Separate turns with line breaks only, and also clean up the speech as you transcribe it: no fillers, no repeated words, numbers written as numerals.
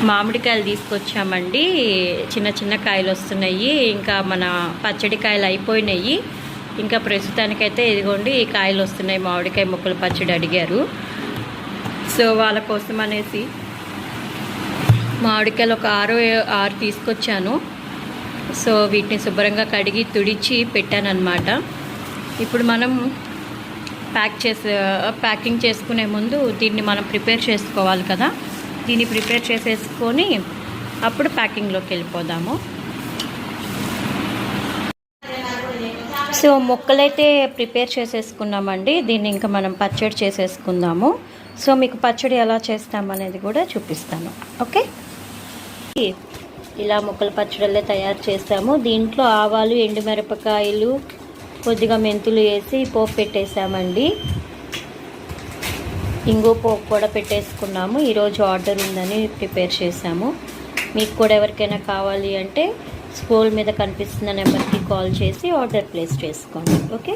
మామిడికాయలు తీసుకొచ్చామండి. చిన్న చిన్న కాయలు వస్తున్నాయి. ఇంకా మన పచ్చడి కాయలు అయిపోయినాయి. ఇంకా ప్రస్తుతానికైతే ఇదిగోండి ఈ కాయలు వస్తున్నాయి. మామిడికాయ ముక్కలు పచ్చడి అడిగారు. సో వాళ్ళ కోసం అనేసి మామిడికాయలు ఒక 6 తీసుకొచ్చాను. సో వీటిని శుభ్రంగా కడిగి తుడిచి పెట్టాను అన్నమాట. ఇప్పుడు మనం ప్యాకింగ్ చేసుకునే ముందు దీన్ని మనం ప్రిపేర్ చేసుకోవాలి కదా. దీన్ని ప్రిపేర్ చేసేసుకొని అప్పుడు ప్యాకింగ్లోకి వెళ్ళిపోదాము. సో ముక్కలైతే ప్రిపేర్ చేసేసుకున్నామండి. దీన్ని ఇంకా మనం పచ్చడి చేసేసుకుందాము. సో మీకు పచ్చడి ఎలా చేస్తామనేది కూడా చూపిస్తాను. ఓకే, ఇలా ముక్కల పచ్చడిలే తయారు చేస్తాము. దీంట్లో ఆవాలు, ఎండుమిరపకాయలు, కొద్దిగా మెంతులు వేసి పోపు పెట్టేసామండి. ఇంగు పోపు కూడా పెట్టేసుకున్నాము. ఈరోజు ఆర్డర్ ఉందని ప్రిపేర్ చేసాము. మీకు కూడా ఎవరికైనా కావాలి అంటే స్క్రోల్ మీద కనిపిస్తున్న నెంబర్కి కాల్ చేసి ఆర్డర్ ప్లేస్ చేసుకోండి. ఓకే.